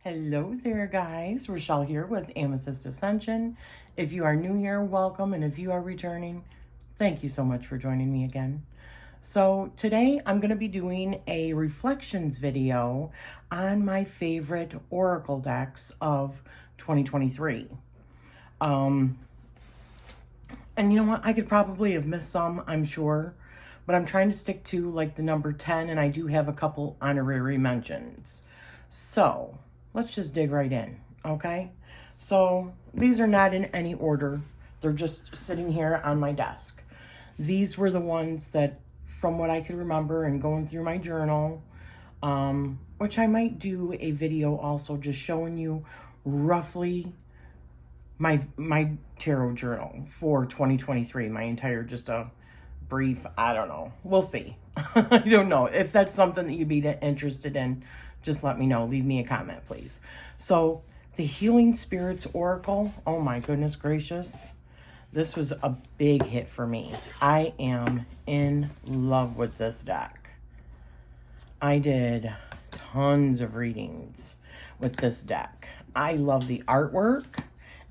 Hello there, guys. Rachele here with Amethyst Ascension. If you are new here, welcome. And if you are returning, thank you so much for joining me again. So today I'm going to be doing a reflections video on my favorite Oracle decks of 2023. And you know what? I could probably have missed some, I'm sure. But I'm trying to stick to like the number 10, and I do have a couple honorary mentions. So let's just dig right in, okay? So these are not in any order. They're just sitting here on my desk. These were the ones that, from what I could remember and going through my journal, which I might do a video also just showing you roughly my tarot journal for 2023, my entire, just a brief, I don't know. We'll see. I don't know. If that's something that you'd be interested in, just let me know. Leave me a comment, please. So the Healing Spirits Oracle, oh my goodness gracious. This was a big hit for me. I am in love with this deck. I did tons of readings with this deck. I love the artwork.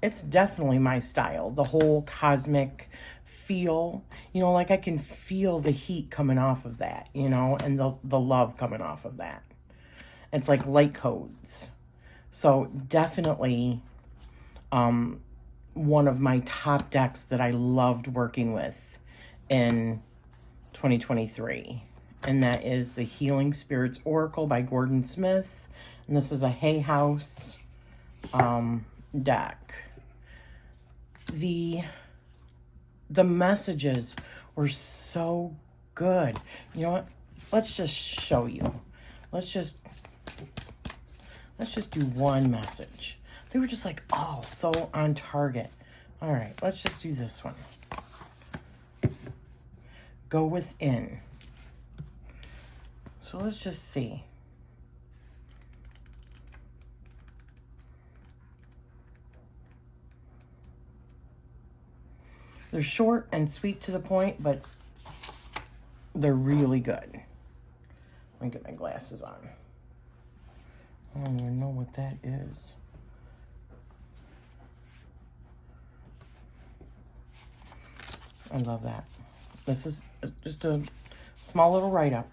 It's definitely my style. The whole cosmic feel, you know, like I can feel the heat coming off of that, you know, and the love coming off of that. It's like light codes. So definitely one of my top decks that I loved working with in 2023. And that is the Healing Spirits Oracle by Gordon Smith. And this is a Hay House deck. The messages were so good. You know what? Let's just show you. Let's just do one message. They were just like, oh, so on target. All right, let's just do this one. Go within. So let's just see. They're short and sweet to the point, but they're really good. Let me get my glasses on. I don't even know what that is. I love that. This is just a small little write-up.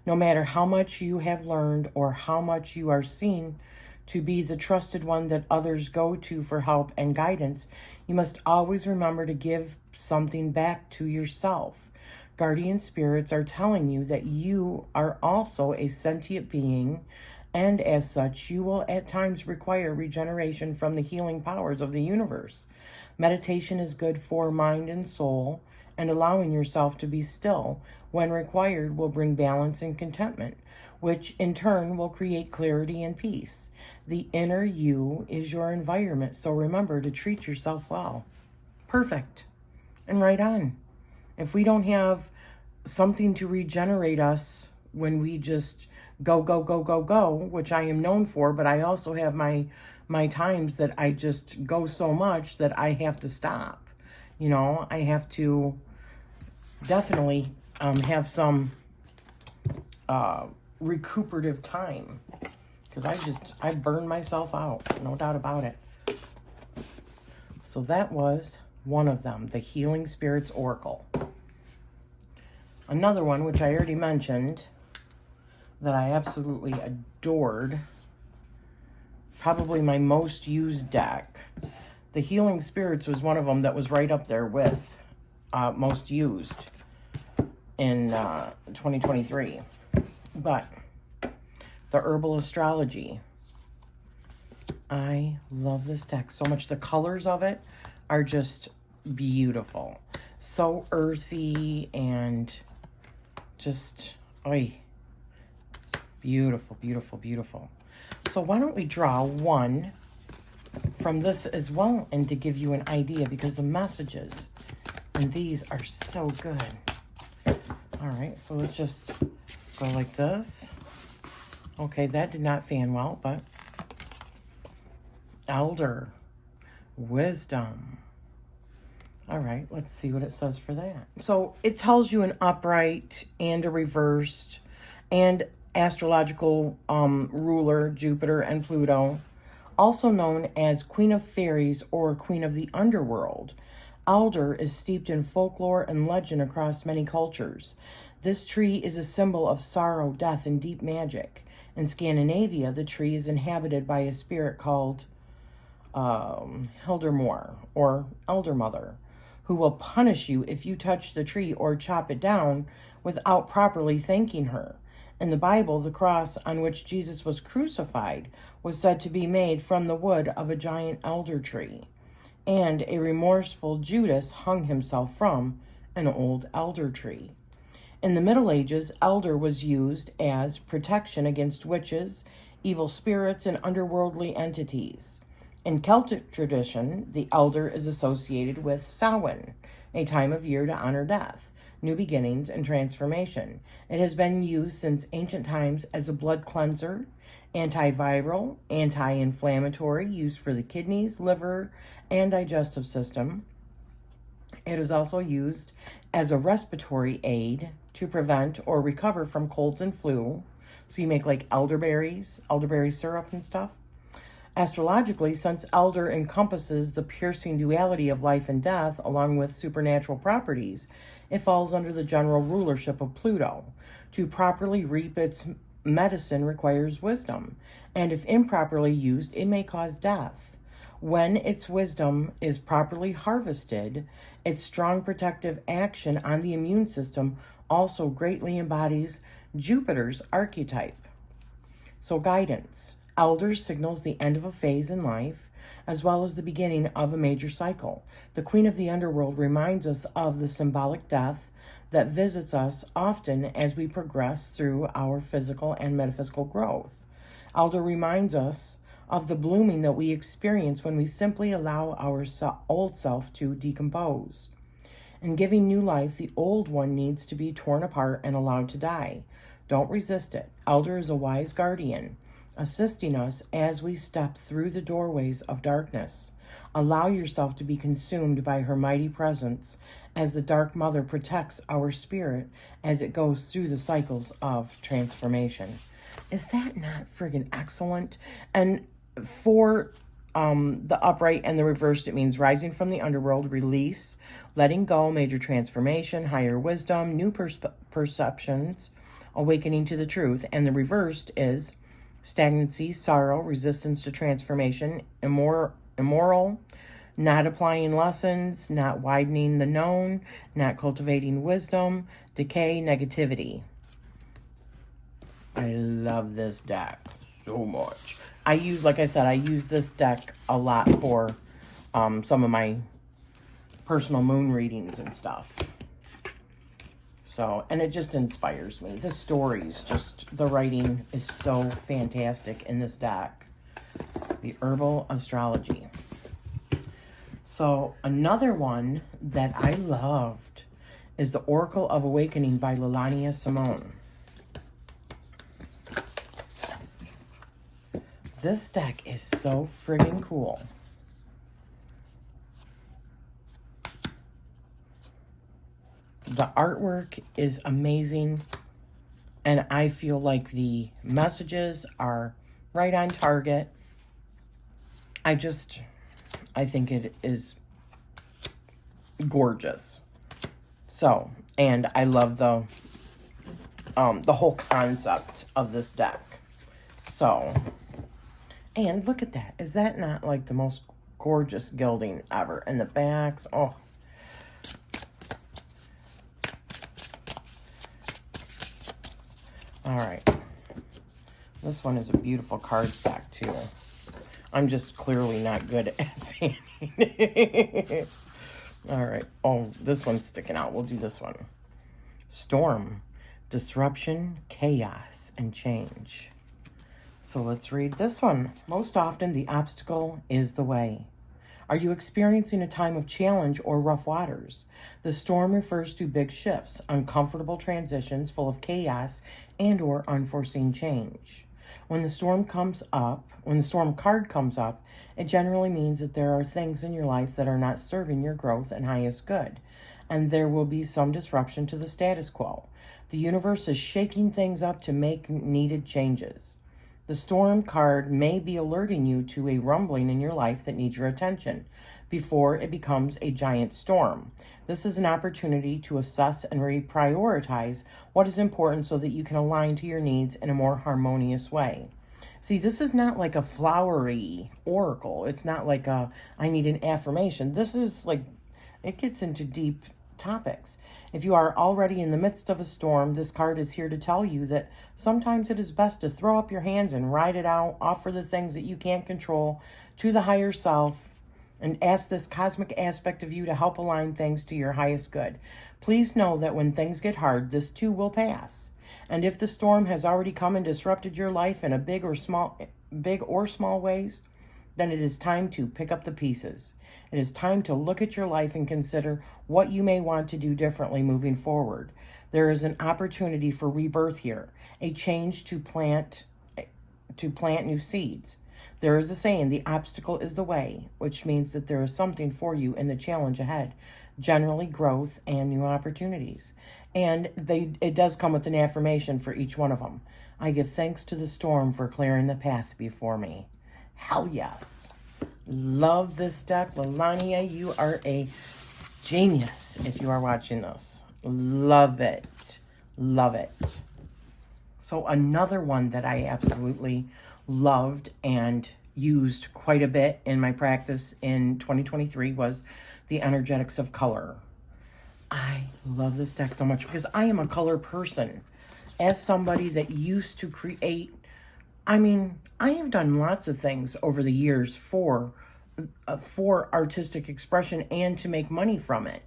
No matter how much you have learned or how much you are seen to be the trusted one that others go to for help and guidance, you must always remember to give something back to yourself. Guardian spirits are telling you that you are also a sentient being, and as such, you will at times require regeneration from the healing powers of the universe. Meditation is good for mind and soul, and allowing yourself to be still when required will bring balance and contentment, which in turn will create clarity and peace. The inner you is your environment, so remember to treat yourself well. Perfect. And right on. If we don't have something to regenerate us when we just go, which I am known for, but I also have my times that I just go so much that I have to stop. You know, I have to definitely have some recuperative time, because I burn myself out, no doubt about it. So that was one of them, the Healing Spirits Oracle. Another one, which I already mentioned, that I absolutely adored, probably my most used deck. The Healing Spirits was one of them that was right up there with most used in 2023. But the Herbal Astrology, I love this deck so much. The colors of it are just beautiful. So earthy and just, beautiful, beautiful, beautiful. So why don't we draw one from this as well, and to give you an idea, because the messages in these are so good. All right, so let's just go like this. Okay, that did not fan well, but Elder Wisdom. All right, let's see what it says for that. So it tells you an upright and a reversed, and astrological ruler, Jupiter and Pluto, also known as Queen of Fairies or Queen of the Underworld. Alder is steeped in folklore and legend across many cultures. This tree is a symbol of sorrow, death, and deep magic. In Scandinavia, the tree is inhabited by a spirit called Hildermore or Elder Mother, who will punish you if you touch the tree or chop it down without properly thanking her. In the Bible, the cross on which Jesus was crucified was said to be made from the wood of a giant elder tree, and a remorseful Judas hung himself from an old elder tree. In the Middle Ages, elder was used as protection against witches, evil spirits, and underworldly entities. In Celtic tradition, the elder is associated with Samhain, a time of year to honor death, new beginnings, and transformation. It has been used since ancient times as a blood cleanser, antiviral, anti-inflammatory, used for the kidneys, liver, and digestive system. It is also used as a respiratory aid to prevent or recover from colds and flu. So you make like elderberry syrup and stuff. Astrologically, since elder encompasses the piercing duality of life and death along with supernatural properties, it falls under the general rulership of Pluto. To properly reap its medicine requires wisdom, and if improperly used, it may cause death. When its wisdom is properly harvested, its strong protective action on the immune system also greatly embodies Jupiter's archetype. So guidance. Elder signals the end of a phase in life, as well as the beginning of a major cycle. The Queen of the Underworld reminds us of the symbolic death that visits us often as we progress through our physical and metaphysical growth. Elder reminds us of the blooming that we experience when we simply allow our old self to decompose. In giving new life, the old one needs to be torn apart and allowed to die. Don't resist it. Elder is a wise guardian, assisting us as we step through the doorways of darkness. Allow yourself to be consumed by her mighty presence as the Dark Mother protects our spirit as it goes through the cycles of transformation. Is that not friggin' excellent? And for the upright and the reversed, it means rising from the underworld, release, letting go, major transformation, higher wisdom, new perceptions, awakening to the truth. And the reversed is stagnancy, sorrow, resistance to transformation, immoral, not applying lessons, not widening the known, not cultivating wisdom, decay, negativity. I love this deck so much. Like I said, I use this deck a lot for some of my personal moon readings and stuff. So, and it just inspires me. The stories, the writing is so fantastic in this deck. The Herbal Astrology. So, another one that I loved is the Oracle of Awakening by Lelania Simone. This deck is so friggin' cool. The artwork is amazing, and I feel like the messages are right on target. I think it is gorgeous. So, and I love the whole concept of this deck. So, and look at that. Is that not like the most gorgeous gilding ever? And the backs, oh. All right. This one is a beautiful card stack too. I'm just clearly not good at fanning. All right. Oh, this one's sticking out. We'll do this one. Storm, disruption, chaos, and change. So let's read this one. Most often, the obstacle is the way. Are you experiencing a time of challenge or rough waters? The storm refers to big shifts, uncomfortable transitions full of chaos and or unforeseen change. When the storm card comes up, it generally means that there are things in your life that are not serving your growth and highest good. and there will be some disruption to the status quo. The universe is shaking things up to make needed changes. The storm card may be alerting you to a rumbling in your life that needs your attention before it becomes a giant storm. This is an opportunity to assess and reprioritize what is important so that you can align to your needs in a more harmonious way. See, this is not like a flowery oracle. It's not like a, I need an affirmation. This is like, it gets into deep topics. If you are already in the midst of a storm, this card is here to tell you that sometimes it is best to throw up your hands and ride it out, offer the things that you can't control to the higher self, and ask this cosmic aspect of you to help align things to your highest good. Please know that when things get hard, this too will pass. And if the storm has already come and disrupted your life in a big or small ways, then it is time to pick up the pieces. It is time to look at your life and consider what you may want to do differently moving forward. There is an opportunity for rebirth here, a change to plant new seeds. There is a saying, the obstacle is the way, which means that there is something for you in the challenge ahead, generally growth and new opportunities. And it does come with an affirmation for each one of them. I give thanks to the storm for clearing the path before me. Hell yes. Love this deck. Lelania, you are a genius if you are watching this. Love it. Love it. So another one that I absolutely loved and used quite a bit in my practice in 2023 was the energetics of color. I love this deck so much because I am a color person. As somebody that used to create, I mean, I have done lots of things over the years for artistic expression and to make money from it.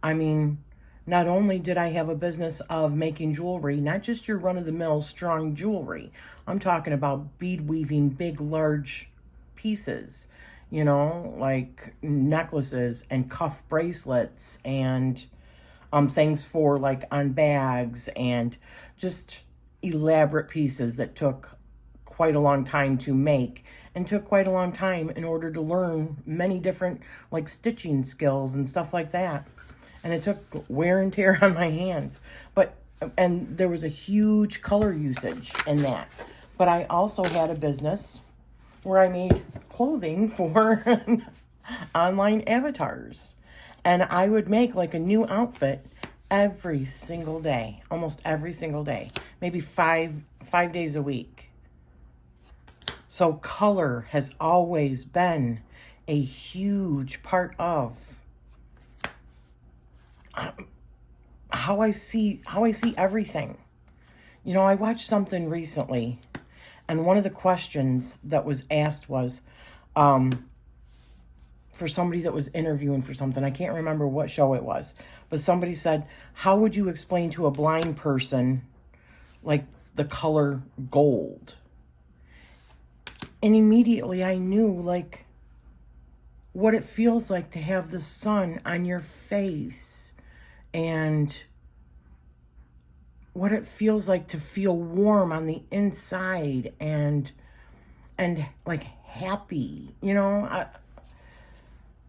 I mean, not only did I have a business of making jewelry, not just your run-of-the-mill strong jewelry. I'm talking about bead weaving big, large pieces, you know, like necklaces and cuff bracelets and things for like on bags and just elaborate pieces that took quite a long time to make and took quite a long time in order to learn many different like stitching skills and stuff like that. And it took wear and tear on my hands. And there was a huge color usage in that. But I also had a business where I made clothing for online avatars. And I would make like a new outfit every single day, almost every single day, maybe five days a week. So color has always been a huge part of how I see everything. You know, I watched something recently, and one of the questions that was asked was for somebody that was interviewing for something. I can't remember what show it was, but somebody said, how would you explain to a blind person like the color gold? And immediately I knew like what it feels like to have the sun on your face and what it feels like to feel warm on the inside and like happy, you know?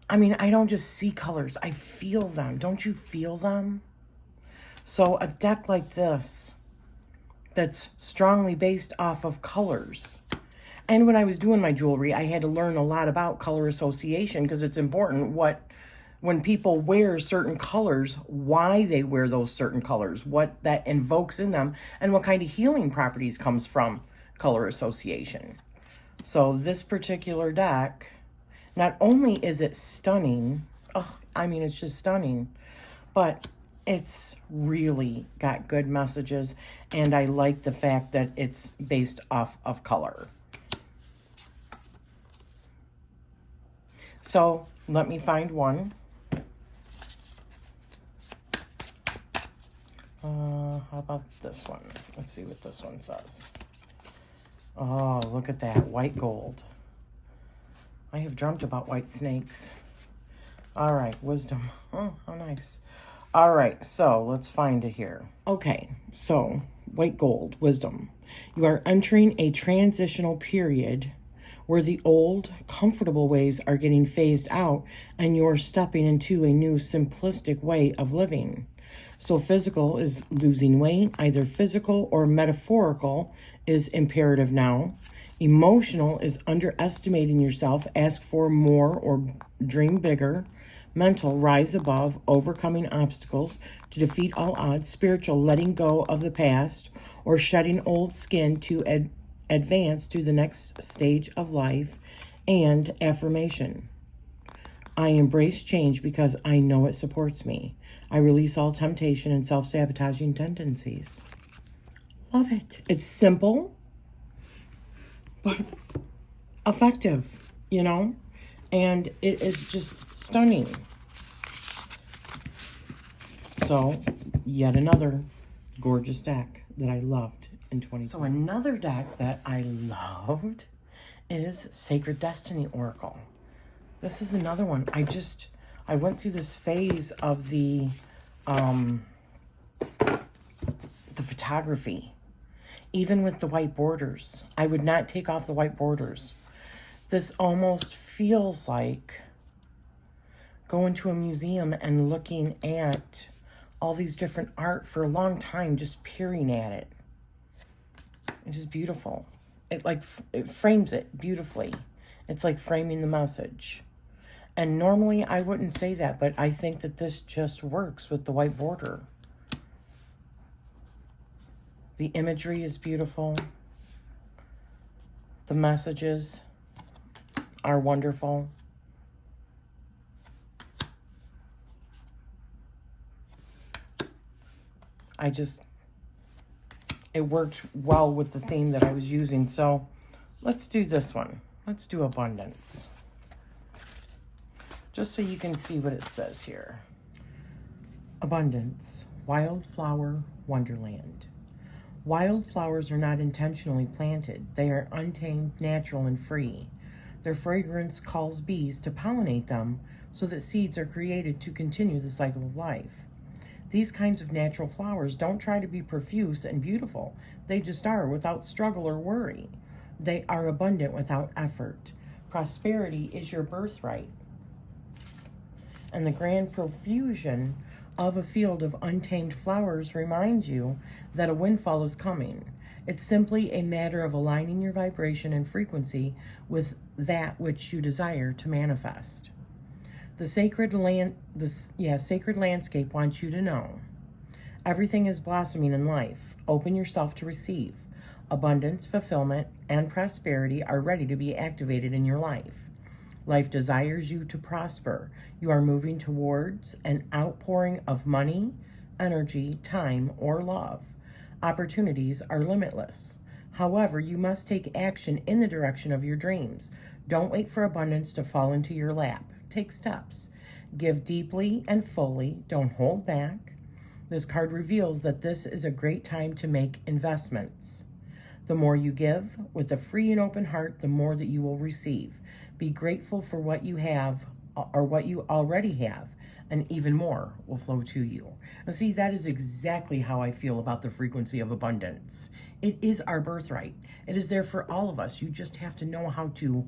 I mean, I don't just see colors, I feel them. Don't you feel them? So a deck like this that's strongly based off of colors. And when I was doing my jewelry, I had to learn a lot about color association because it's important when people wear certain colors, why they wear those certain colors, what that invokes in them, and what kind of healing properties comes from color association. So this particular deck, not only is it stunning, I mean, it's just stunning, but it's really got good messages, and I like the fact that it's based off of color. So let me find one. How about this one? Let's see what this one says. Oh, look at that, white gold. I have dreamt about white snakes. All right, wisdom. Oh, how nice. All right, so let's find it here. Okay, so white gold, wisdom. You are entering a transitional period where the old, comfortable ways are getting phased out and you're stepping into a new, simplistic way of living. So physical is losing weight, either physical or metaphorical is imperative now. Emotional is underestimating yourself, ask for more or dream bigger. Mental, rise above, overcoming obstacles to defeat all odds. Spiritual, letting go of the past or shedding old skin to advance to the next stage of life. And affirmation. I embrace change because I know it supports me. I release all temptation and self-sabotaging tendencies. Love it. It's simple, but effective, you know? And it is just stunning. So, yet another gorgeous deck that I loved in 2020. So another deck that I loved is Sacred Destiny Oracle. This is another one. I went through this phase of the photography. Even with the white borders, I would not take off the white borders. This almost feels like going to a museum and looking at all these different art for a long time, just peering at it. It's just beautiful. It frames it beautifully. It's like framing the message. And normally I wouldn't say that, but I think that this just works with the white border. The imagery is beautiful. The messages are wonderful. It worked well with the theme that I was using. So let's do this one. Let's do abundance. Just so you can see what it says here. Abundance, wildflower wonderland. Wildflowers are not intentionally planted. They are untamed, natural, and free. Their fragrance calls bees to pollinate them so that seeds are created to continue the cycle of life. These kinds of natural flowers don't try to be profuse and beautiful. They just are without struggle or worry. They are abundant without effort. Prosperity is your birthright. And the grand profusion of a field of untamed flowers reminds you that a windfall is coming. It's simply a matter of aligning your vibration and frequency with that which you desire to manifest. The sacred landscape wants you to know everything is blossoming in life. Open yourself to receive. Abundance, fulfillment, and prosperity are ready to be activated in your life. Life desires you to prosper. You are moving towards an outpouring of money, energy, time, or love. Opportunities are limitless. However, you must take action in the direction of your dreams. Don't wait for abundance to fall into your lap. Take steps. Give deeply and fully. Don't hold back. This card reveals that this is a great time to make investments. The more you give with a free and open heart, the more that you will receive. Be grateful for what you have or what you already have, and even more will flow to you. And see, that is exactly how I feel about the frequency of abundance. It is our birthright. It is there for all of us. You just have to know how to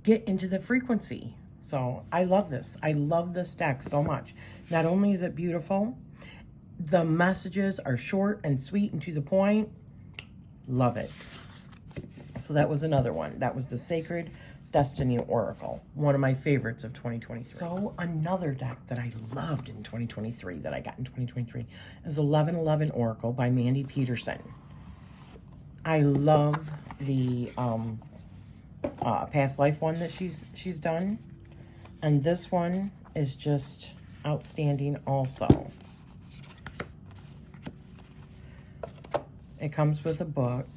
get into the frequency. So I love this. I love this deck so much. Not only is it beautiful, the messages are short and sweet and to the point. Love it. So that was another one. That was the Sacred Destiny Oracle, one of my favorites of 2023. So another deck that I loved in 2023, that I got in 2023, is 1111 Oracle by Mandy Peterson. I love the past life one that she's done, and this one is just outstanding also. It comes with a book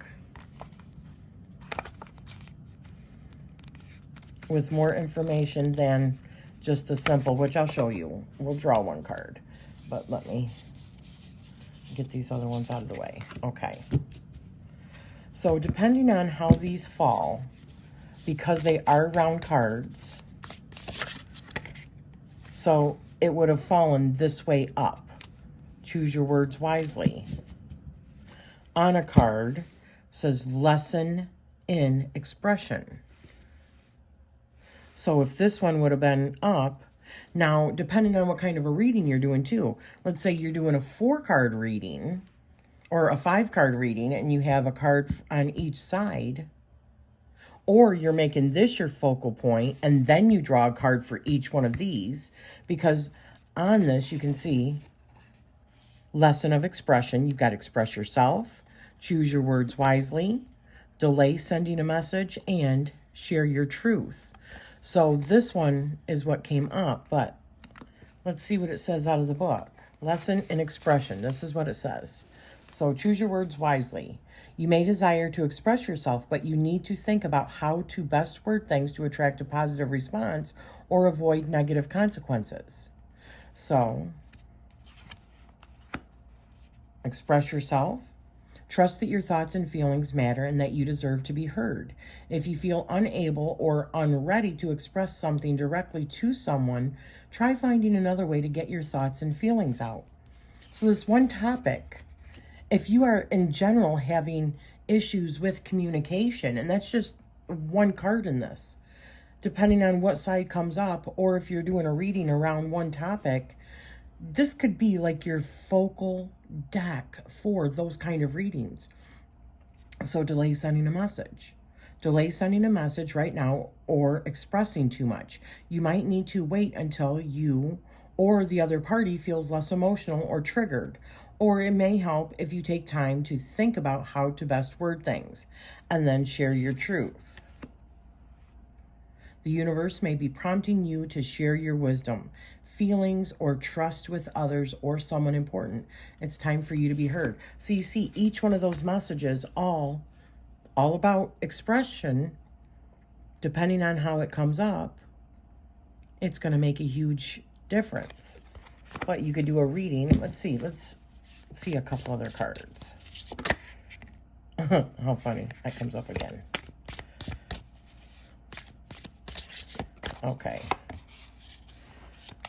with more information than just the simple, which I'll show you. We'll draw one card, but let me get these other ones out of the way. Okay. So depending on how these fall, because they are round cards, so it would have fallen this way up. Choose your words wisely. On a card says lesson in expression. So if this one would have been up, now depending on what kind of a reading you're doing too, let's say you're doing a 4-card reading or a 5-card reading and you have a card on each side, or you're making this your focal point and then you draw a card for each one of these, because on this you can see lesson of expression. You've got express yourself, choose your words wisely, delay sending a message, and share your truth. So this one is what came up, but let's see what it says out of the book. Lesson in expression. This is what it says. So choose your words wisely. You may desire to express yourself, but you need to think about how to best word things to attract a positive response or avoid negative consequences. So, express yourself. Trust that your thoughts and feelings matter and that you deserve to be heard. If you feel unable or unready to express something directly to someone, try finding another way to get your thoughts and feelings out. So this one topic, if you are in general having issues with communication, and that's just one card in this, depending on what side comes up, or if you're doing a reading around one topic, this could be like your focal deck for those kind of readings. So delay sending a message. Delay sending a message right now or expressing too much. You might need to wait until you or the other party feels less emotional or triggered. Or it may help if you take time to think about how to best word things and then share your truth. The universe may be prompting you to share your wisdom, feelings, or trust with others or someone important. It's time for you to be heard. So you see each one of those messages all about expression. Depending on how it comes up, it's going to make a huge difference. But you could do a reading. Let's see a couple other cards. How funny. That comes up again. Okay.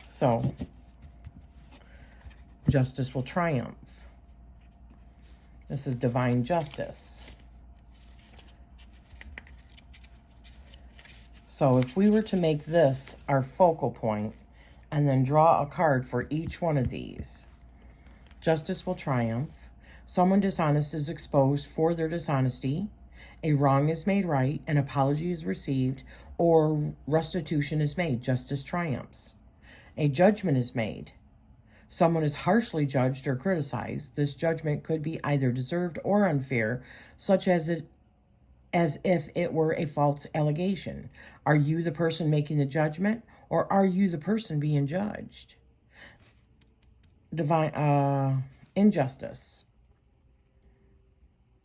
So, justice will triumph. This is divine justice. So if we were to make this our focal point and then draw a card for each one of these, justice will triumph. Someone dishonest is exposed for their dishonesty. A wrong is made right, an apology is received, or restitution is made. Justice triumphs. A judgment is made. Someone is harshly judged or criticized. This judgment could be either deserved or unfair, such as if it were a false allegation. Are you the person making the judgment, or are you the person being judged? Divine injustice.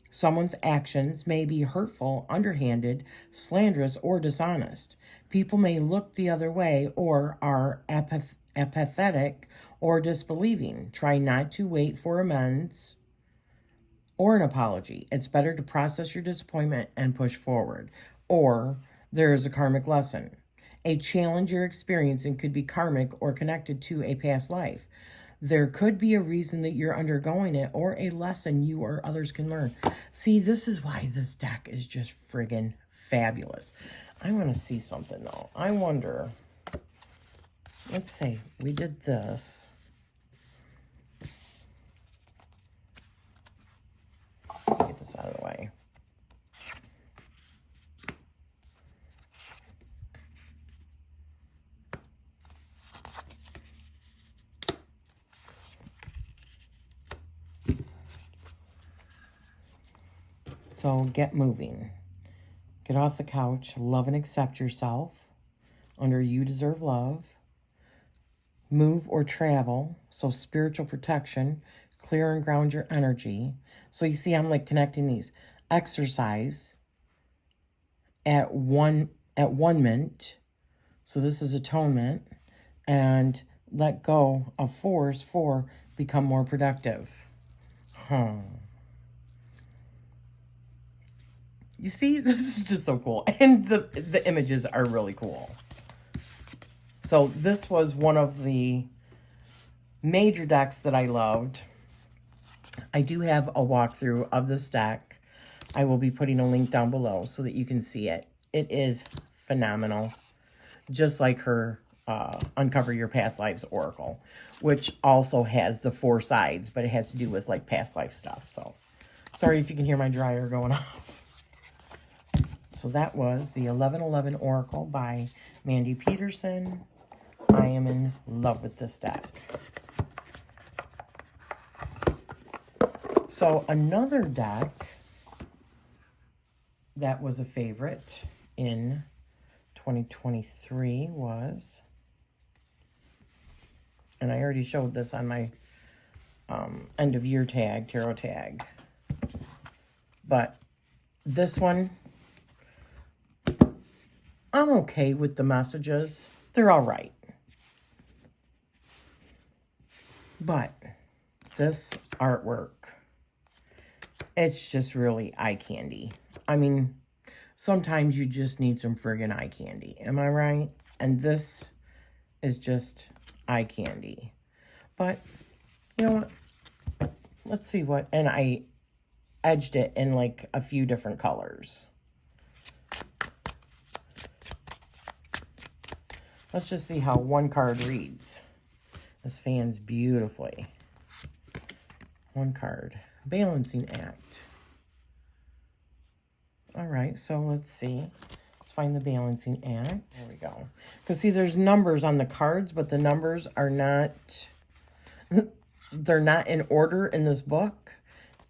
Someone's actions may be hurtful, underhanded, slanderous, or dishonest. People may look the other way or are apathetic or disbelieving. Try not to wait for amends or an apology. It's better to process your disappointment and push forward. Or there is a karmic lesson. A challenge you're experiencing could be karmic or connected to a past life. There could be a reason that you're undergoing it or a lesson you or others can learn. See, this is why this deck is just friggin' fabulous. I want to see something, though. I wonder, let's say we did this. Get this out of the way. So get moving. Get off the couch. Love and accept yourself. Under you deserve love. Move or travel. So spiritual protection. Clear and ground your energy. So you see I'm like connecting these. Exercise. At one mint. So this is atonement. And let go of force for become more productive. You see, this is just so cool. And the images are really cool. So this was one of the major decks that I loved. I do have a walkthrough of this deck. I will be putting a link down below so that you can see it. It is phenomenal. just like her Uncover Your Past Lives Oracle, which also has the 4 sides, but it has to do with like past life stuff. So sorry if you can hear my dryer going off. So that was the 1111 Oracle by Mandy Peterson. I am in love with this deck. So another deck that was a favorite in 2023 was, and I already showed this on my end of year tag, tarot tag, but this one, I'm okay with the messages. They're all right. But this artwork, it's just really eye candy. I mean, sometimes you just need some friggin' eye candy. Am I right? And this is just eye candy. But, you know what? Let's see what... And I edged it in like a few different colors. Let's just see how one card reads. This fans beautifully. One card. Balancing act. All right, so let's see. Let's find the balancing act. There we go. Because see, there's numbers on the cards, but the numbers are not... they're not in order in this book.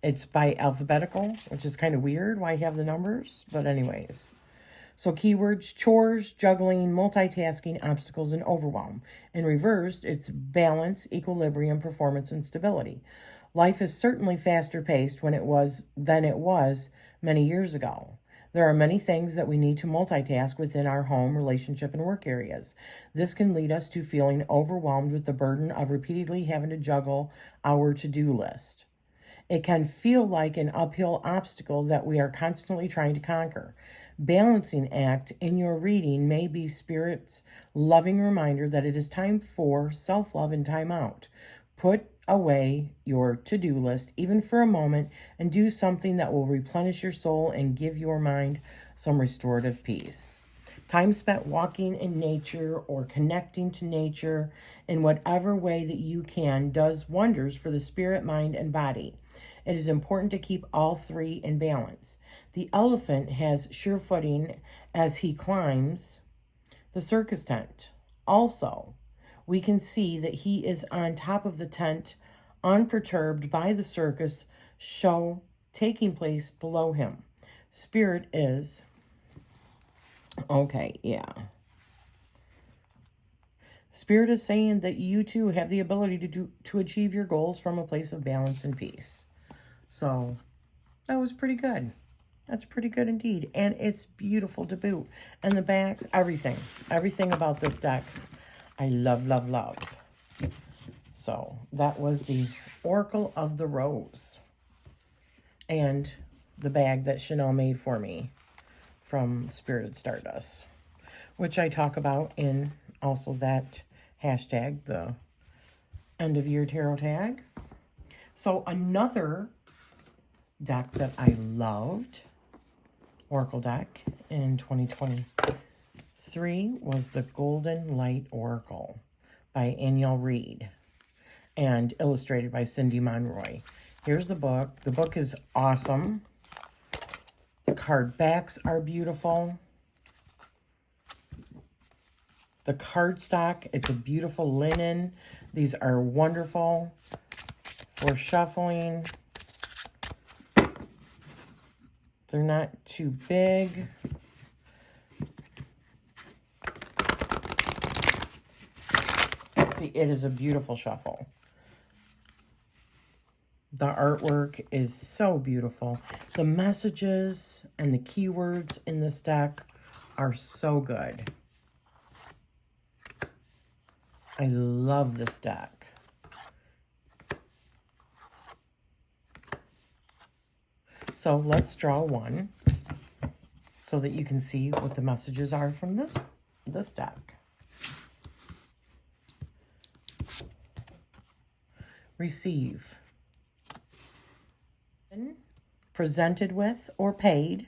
It's by alphabetical, which is kind of weird why I have the numbers. But anyways. So keywords: chores, juggling, multitasking, obstacles, and overwhelm. In reversed, it's balance, equilibrium, performance, and stability. Life is certainly faster paced than it was many years ago. There are many things that we need to multitask within our home, relationship, and work areas. This can lead us to feeling overwhelmed with the burden of repeatedly having to juggle our to-do list. It can feel like an uphill obstacle that we are constantly trying to conquer. Balancing act in your reading may be Spirit's loving reminder that it is time for self-love and time out. Put away your to-do list, even for a moment, and do something that will replenish your soul and give your mind some restorative peace. Time spent walking in nature or connecting to nature in whatever way that you can does wonders for the spirit, mind, and body. It is important to keep all 3 in balance. The elephant has sure footing as he climbs the circus tent. Also, we can see that he is on top of the tent, unperturbed by the circus show taking place below him. Spirit is... okay, yeah. Spirit is saying that you too have the ability to achieve your goals from a place of balance and peace. So, that was pretty good. That's pretty good indeed. And it's beautiful to boot. And the backs, everything. Everything about this deck, I love, love, love. So, that was the Oracle of the Rose. And the bag that Chanel made for me from Spirited Stardust, which I talk about in also that hashtag, the end of year tarot tag. So another deck that I loved, Oracle deck in 2023, was the Golden Light Oracle by Aniel Reed and illustrated by Cindy Monroy. Here's the book. The book is awesome. The card backs are beautiful. The cardstock, it's a beautiful linen. These are wonderful for shuffling. They're not too big. See, it is a beautiful shuffle. The artwork is so beautiful. The messages and the keywords in this deck are so good. I love this deck. So let's draw one so that you can see what the messages are from this deck. Receive. Presented with or paid.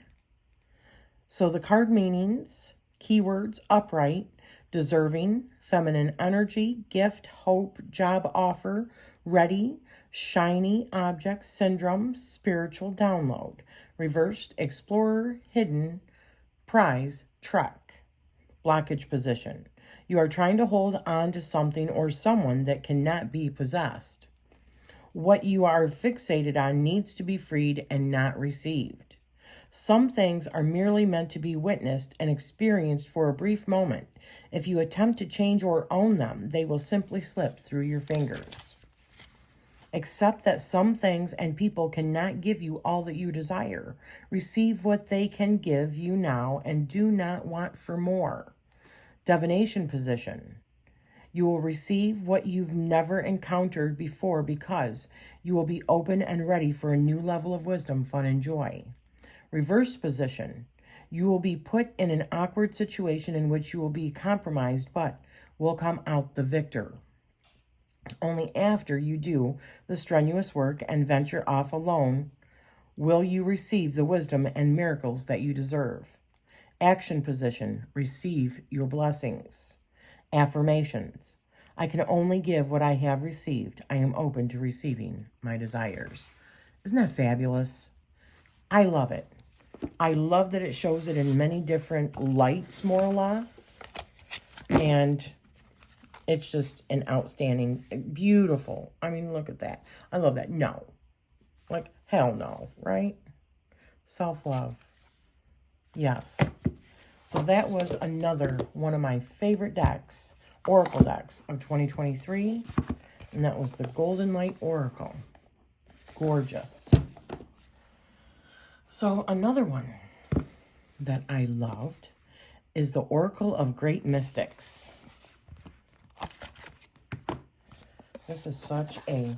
So the card meanings, keywords, upright, deserving, feminine energy, gift, hope, job offer, ready, shiny object, syndrome, spiritual download, reversed, explorer, hidden, prize, trek, blockage position. You are trying to hold on to something or someone that cannot be possessed. What you are fixated on needs to be freed and not received. Some things are merely meant to be witnessed and experienced for a brief moment. If you attempt to change or own them, they will simply slip through your fingers. Accept that some things and people cannot give you all that you desire. Receive what they can give you now and do not want for more. Divination position. You will receive what you've never encountered before because you will be open and ready for a new level of wisdom, fun, and joy. Reverse position. You will be put in an awkward situation in which you will be compromised but will come out the victor. Only after you do the strenuous work and venture off alone will you receive the wisdom and miracles that you deserve. Action position. Receive your blessings. Affirmations. I can only give what I have received. I am open to receiving my desires. Isn't that fabulous? I love it. I love that it shows it in many different lights, more or less. And it's just an outstanding, beautiful. I mean, look at that. I love that. No. Like, hell no, right? Self-love. Yes. So that was another one of my favorite decks, Oracle decks of 2023. And that was the Golden Light Oracle. Gorgeous. So another one that I loved is the Oracle of Great Mystics. This is such a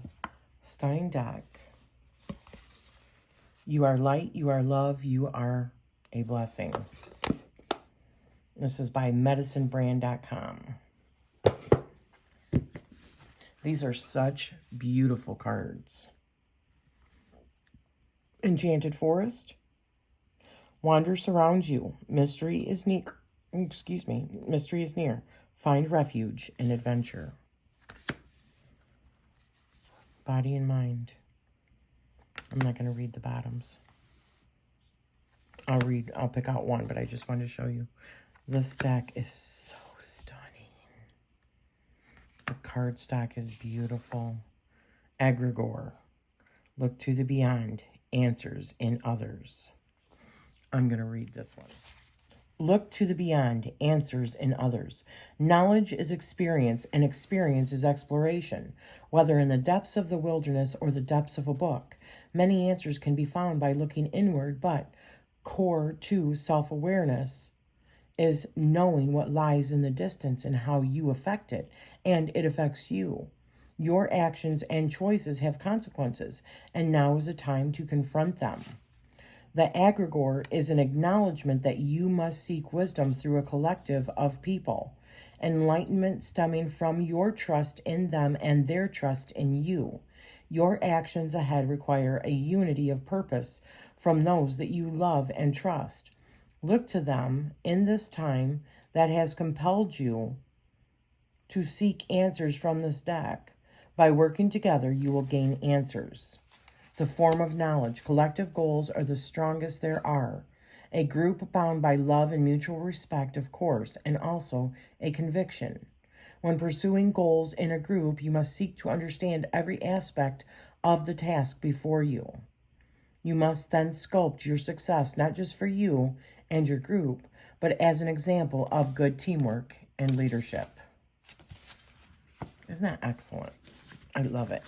stunning deck. You are light, you are love, you are a blessing. This is by medicinebrand.com. These are such beautiful cards. Enchanted Forest. Wander surrounds you. Mystery is near. Mystery is near. Find refuge in adventure. Body and mind. I'm not going to read the bottoms. I'll pick out one, but I just wanted to show you. This deck is so stunning. The cardstock is beautiful. Egregore. Look to the beyond. Answers in others. I'm going to read this one. Look to the beyond. Answers in others. Knowledge is experience, and experience is exploration. Whether in the depths of the wilderness or the depths of a book, many answers can be found by looking inward, but core to self-awareness is knowing what lies in the distance and how you affect it, and it affects you. Your actions and choices have consequences, and now is the time to confront them. The egregore is an acknowledgement that you must seek wisdom through a collective of people, enlightenment stemming from your trust in them and their trust in you. Your actions ahead require a unity of purpose from those that you love and trust. Look to them in this time that has compelled you to seek answers from this deck. By working together, you will gain answers. The form of knowledge. Collective goals are the strongest there are. A group bound by love and mutual respect, of course, and also a conviction. When pursuing goals in a group, you must seek to understand every aspect of the task before you. You must then sculpt your success, not just for you and your group, but as an example of good teamwork and leadership. Isn't that excellent? I love it.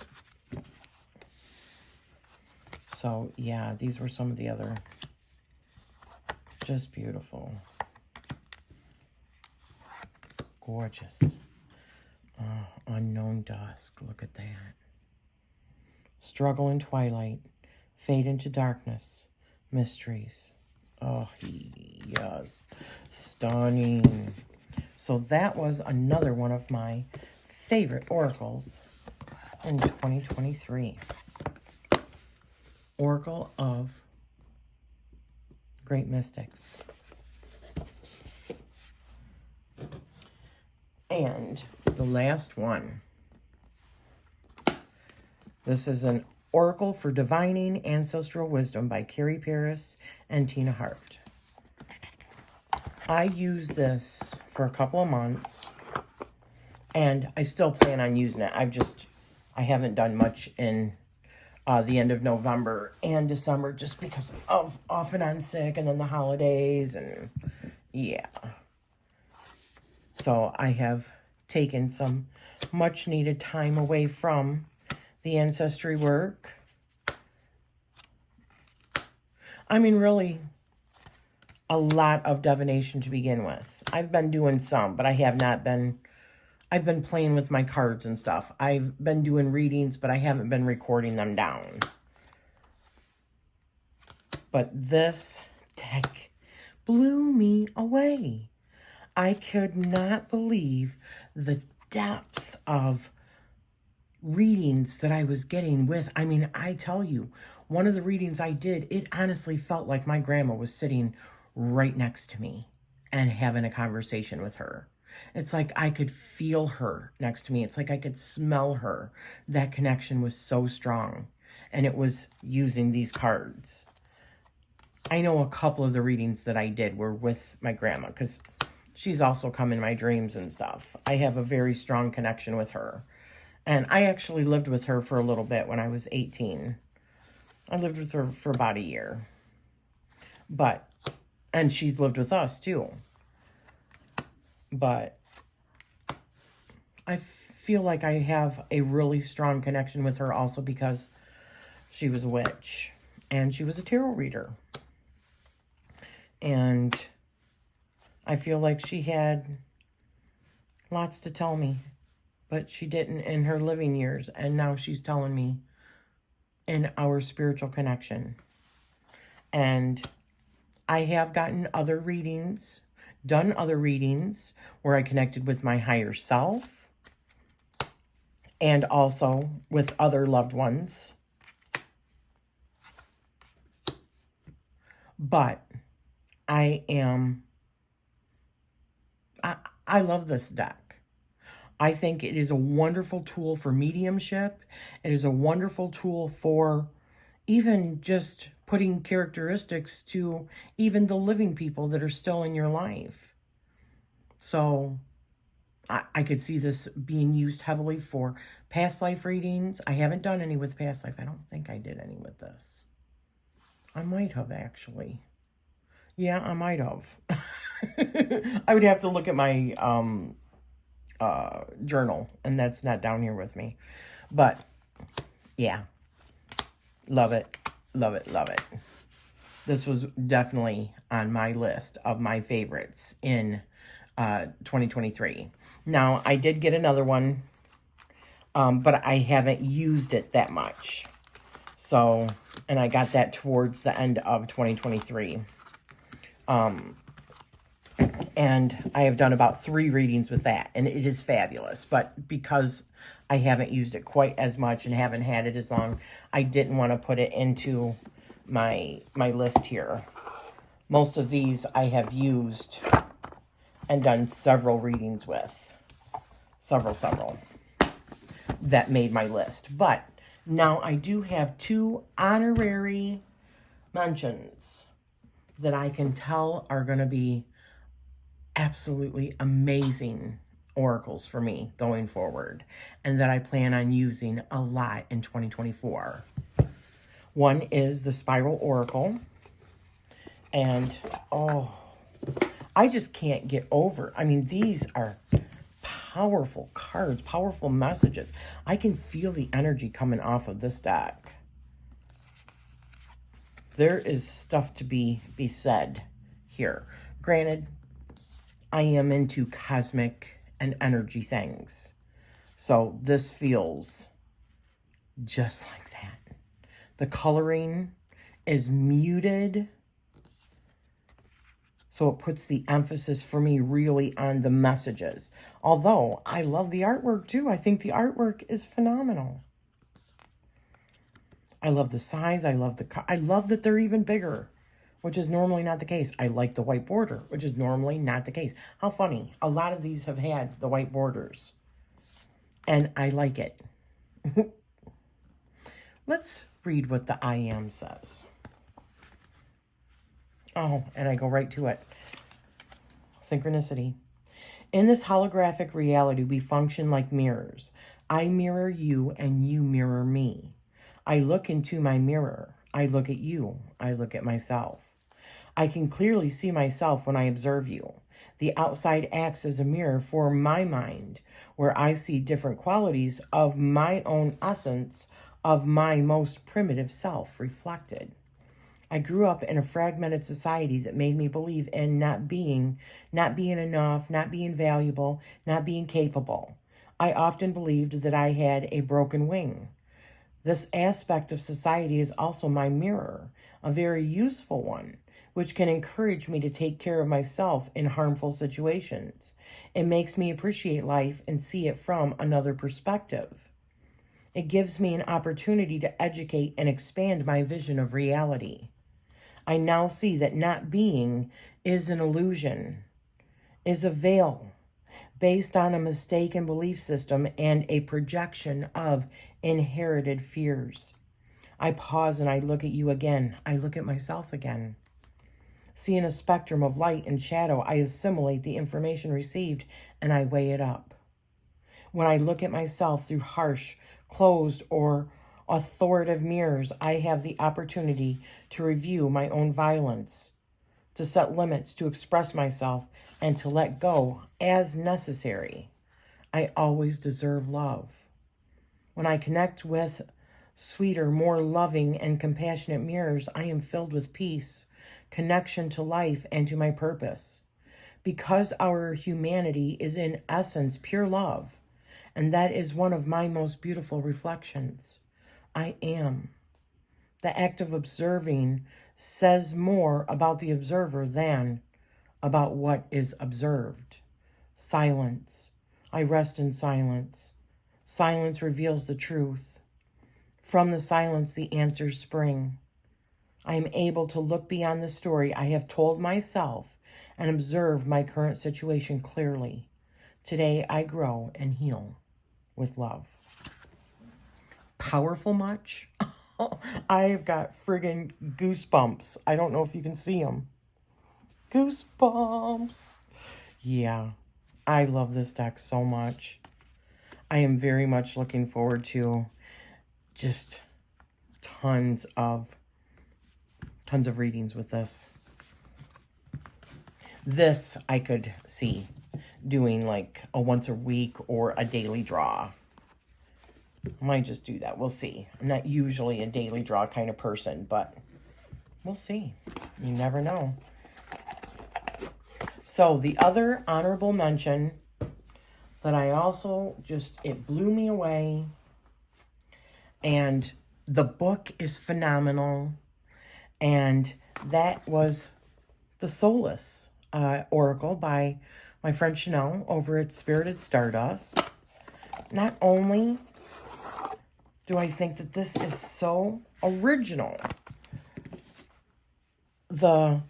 So, yeah, these were some of the other, just beautiful. Gorgeous. Unknown dusk, look at that. Struggle in twilight, fade into darkness, mysteries. Oh, yes, stunning. So that was another one of my favorite oracles in 2023. Oracle of Great Mystics. And the last one. This is an Oracle for Divining Ancestral Wisdom by Carrie Paris and Tina Hart. I used this for a couple of months, and I still plan on using it. I haven't done much in the end of November and December just because of off and on sick and then the holidays and yeah. So I have taken some much needed time away from the ancestry work. I mean, really, a lot of divination to begin with. I've been doing some, but I have not been... I've been playing with my cards and stuff. I've been doing readings, but I haven't been recording them down. But this deck blew me away. I could not believe the depth of readings that I was getting with. I mean, I tell you, one of the readings I did, it honestly felt like my grandma was sitting right next to me and having a conversation with her. It's like I could feel her next to me. It's like I could smell her. That connection was so strong. And it was using these cards. I know a couple of the readings that I did were with my grandma because she's also come in my dreams and stuff. I have a very strong connection with her. And I actually lived with her for a little bit when I was 18. I lived with her for about a year. And she's lived with us too. But I feel like I have a really strong connection with her also because she was a witch and she was a tarot reader. And I feel like she had lots to tell me, but she didn't in her living years. And now she's telling me in our spiritual connection. And I have gotten other readings, done other readings where I connected with my higher self and also with other loved ones. But I love this deck. I think it is a wonderful tool for mediumship. It is a wonderful tool for even just putting characteristics to even the living people that are still in your life. So I could see this being used heavily for past life readings. I haven't done any with past life. I don't think I did any with this. I might have actually. Yeah, I might have. I would have to look at my journal, and that's not down here with me. But yeah, love it. Love it, love it. This was definitely on my list of my favorites in 2023. Now, I did get another one, but I haven't used it that much. So, and I got that towards the end of 2023. And I have done about 3 readings with that, and it is fabulous. But because I haven't used it quite as much and haven't had it as long, I didn't want to put it into my list here. Most of these I have used and done several readings with. Several. That made my list. But now I do have 2 honorary mentions that I can tell are going to be absolutely amazing oracles for me going forward, and that I plan on using a lot in 2024. One is the Spiral Oracle, and I just can't get over. I mean, these are powerful cards, powerful messages. I can feel the energy coming off of this deck. There is stuff to be said here. Granted, I am into cosmic and energy things. So this feels just like that. The coloring is muted. So it puts the emphasis for me really on the messages. Although I love the artwork too. I think the artwork is phenomenal. I love the size. I love that they're even bigger. which is normally not the case. I like the white border, which is normally not the case. How funny. A lot of these have had the white borders, and I like it. Let's read what the I Am says. Oh, and I go right to it. Synchronicity. In this holographic reality, we function like mirrors. I mirror you and you mirror me. I look into my mirror. I look at you. I look at myself. I can clearly see myself when I observe you. The outside acts as a mirror for my mind, where I see different qualities of my own essence, of my most primitive self reflected. I grew up in a fragmented society that made me believe in not being enough, not being valuable, not being capable. I often believed that I had a broken wing. This aspect of society is also my mirror, a very useful one, which can encourage me to take care of myself in harmful situations. It makes me appreciate life and see it from another perspective. It gives me an opportunity to educate and expand my vision of reality. I now see that not being is an illusion, is a veil based on a mistaken belief system and a projection of inherited fears. I pause and I look at you again. I look at myself again. Seeing a spectrum of light and shadow, I assimilate the information received and I weigh it up. When I look at myself through harsh, closed, or authoritative mirrors, I have the opportunity to review my own violence, to set limits, to express myself, and to let go as necessary. I always deserve love. When I connect with sweeter, more loving, and compassionate mirrors, I am filled with peace, connection to life, and to my purpose. Because our humanity is in essence pure love, and that is one of my most beautiful reflections. I am. The act of observing says more about the observer than about what is observed. Silence. I rest in silence. Silence reveals the truth. From the silence, the answers spring. I am able to look beyond the story I have told myself and observe my current situation clearly. Today, I grow and heal with love. Powerful much? I've got friggin' goosebumps. I don't know if you can see them. Goosebumps. Yeah, I love this deck so much. I am very much looking forward to just tons of readings with this. This I could see doing like a once a week or a daily draw. I might just do that. We'll see. I'm not usually a daily draw kind of person, but we'll see. You never know. So the other honorable mention that I also it blew me away. And the book is phenomenal. And that was the Soless Oracle by my friend Chanel over at Spirited Stardust. Not only do I think that this is so original, the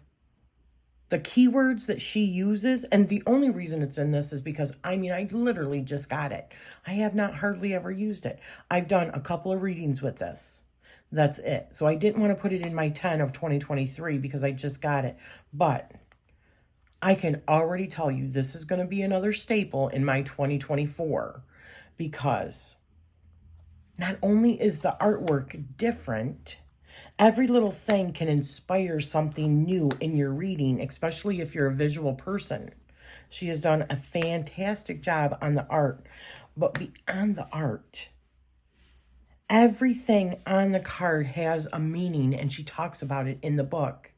keywords that she uses, and the only reason it's in this is because, I literally just got it. I have not hardly ever used it. I've done a couple of readings with this. That's it. So I didn't want to put it in my 10 of 2023 because I just got it. But I can already tell you this is going to be another staple in my 2024 because not only is the artwork different, every little thing can inspire something new in your reading, especially if you're a visual person. She has done a fantastic job on the art. But beyond the art, everything on the card has a meaning, and she talks about it in the book.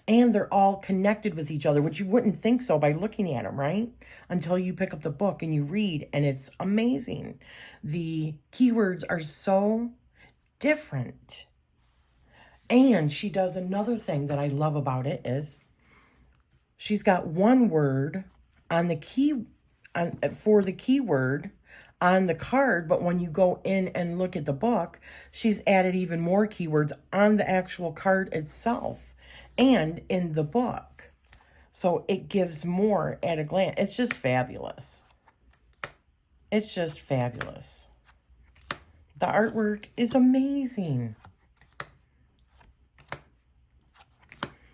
And they're all connected with each other, which you wouldn't think so by looking at them, right? Until you pick up the book and you read, and it's amazing. The keywords are so different. And she does another thing that I love about it is she's got one word on the for the keyword on the card, but when you go in and look at the book, she's added even more keywords on the actual card itself. and in the book. So it gives more at a glance. It's just fabulous. It's just fabulous. The artwork is amazing.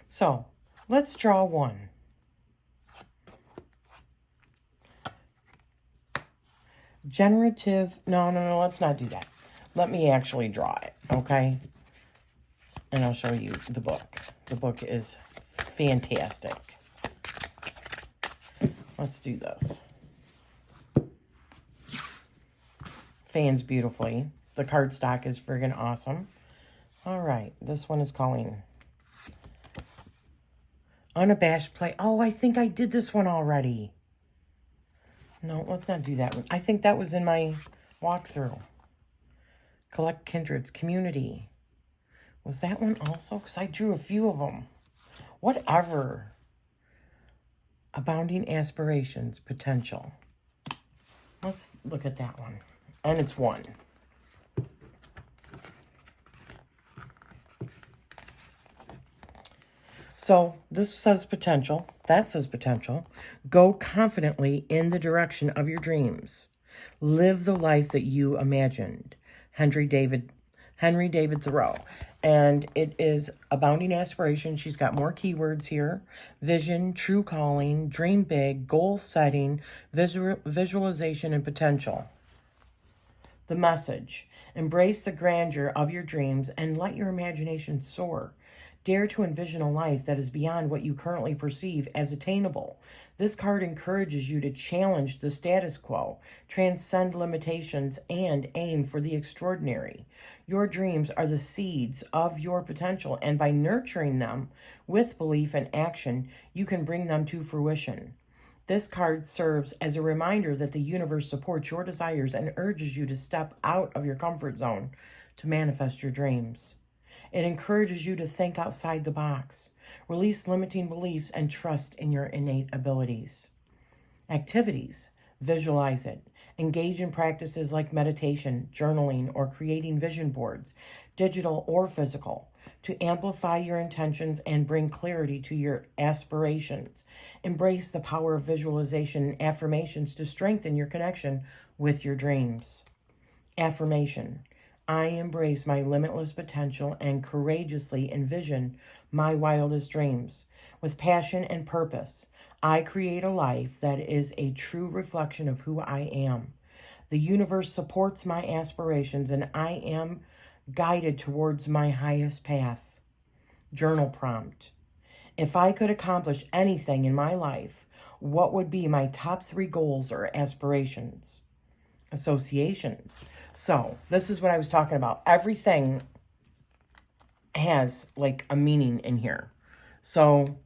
So let's draw one. Generative. No, let's not do that. Let me actually draw it, okay? And I'll show you the book. The book is fantastic. Let's do this. Fans beautifully. The cardstock is friggin' awesome. All right, this one is calling Unabashed Play. Oh, I think I did this one already. No, let's not do that one. I think that was in my walkthrough. Collect Kindreds, Community. Was that one also? Because I drew a few of them. Whatever. Abounding Aspirations, Potential. Let's look at that one. And it's one. So this says potential. That says potential. Go confidently in the direction of your dreams. Live the life that you imagined. Henry David Thoreau. And it is Abounding Aspiration. She's got more keywords here. Vision, true calling, dream big, goal setting, visualization, and potential. The message: embrace the grandeur of your dreams and let your imagination soar. Dare to envision a life that is beyond what you currently perceive as attainable. This card encourages you to challenge the status quo, transcend limitations, and aim for the extraordinary. Your dreams are the seeds of your potential, and by nurturing them with belief and action, you can bring them to fruition. This card serves as a reminder that the universe supports your desires and urges you to step out of your comfort zone to manifest your dreams. It encourages you to think outside the box, release limiting beliefs, and trust in your innate abilities. Activities: visualize it. Engage in practices like meditation, journaling, or creating vision boards, digital or physical, to amplify your intentions and bring clarity to your aspirations. Embrace the power of visualization and affirmations to strengthen your connection with your dreams. Affirmation: I embrace my limitless potential and courageously envision my wildest dreams. With passion and purpose, I create a life that is a true reflection of who I am. The universe supports my aspirations, and I am guided towards my highest path. Journal prompt: if I could accomplish anything in my life, what would be my top 3 goals or aspirations? Associations. So this is what I was talking about. Everything has like a meaning in here. So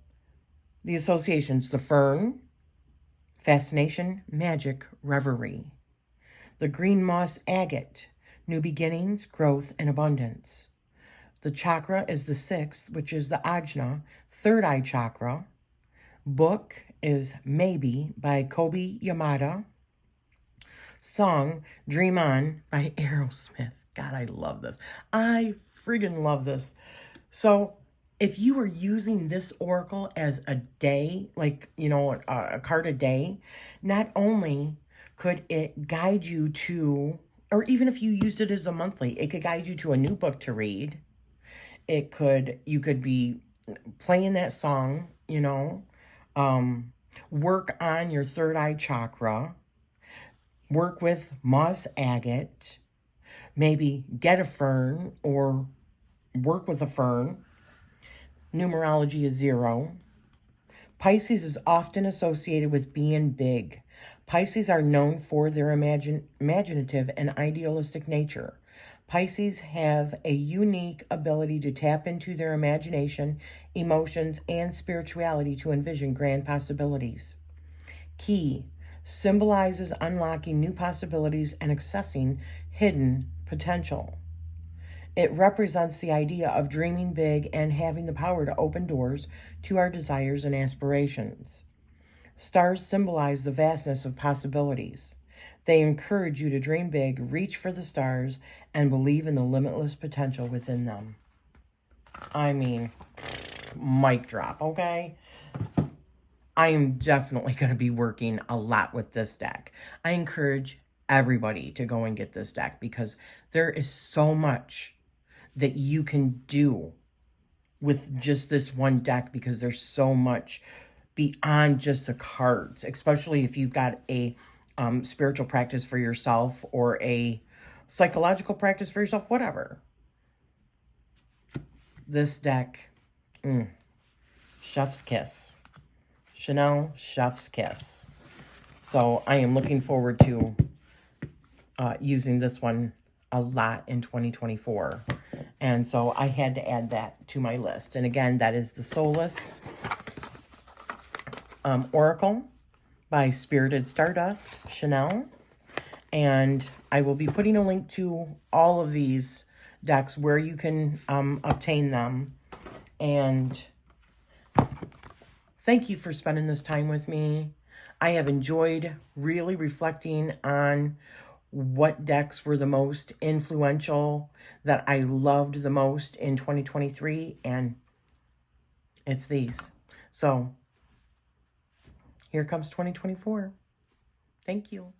the associations: the fern, fascination, magic, reverie. The green moss agate, new beginnings, growth, and abundance. The chakra is the 6th, which is the Ajna, third eye chakra. Book is Maybe by Kobe Yamada. Song, Dream On by Aerosmith. God, I love this. I friggin' love this. So if you were using this oracle as a day, like, you know, a card a day, not only could it guide you to, or even if you used it as a monthly, it could guide you to a new book to read. You could be playing that song, you know, work on your third eye chakra, work with moss agate, maybe get a fern or work with a fern. Numerology is 0. Pisces is often associated with being big. Pisces are known for their imaginative and idealistic nature. Pisces have a unique ability to tap into their imagination, emotions, and spirituality to envision grand possibilities. Key symbolizes unlocking new possibilities and accessing hidden potential. It represents the idea of dreaming big and having the power to open doors to our desires and aspirations. Stars symbolize the vastness of possibilities. They encourage you to dream big, reach for the stars, and believe in the limitless potential within them. I mean, mic drop, okay? I am definitely going to be working a lot with this deck. I encourage everybody to go and get this deck because there is so much that you can do with just this one deck, because there's so much beyond just the cards, especially if you've got a spiritual practice for yourself or a psychological practice for yourself, whatever. This deck, chef's kiss. Chanel, chef's kiss. So I am looking forward to using this one a lot in 2024. And so I had to add that to my list. And again, that is the Soless Oracle by Spirited Stardust, Chanel. And I will be putting a link to all of these decks where you can obtain them. And thank you for spending this time with me. I have enjoyed really reflecting on what decks were the most influential, that I loved the most in 2023, and it's these. So here comes 2024. Thank you.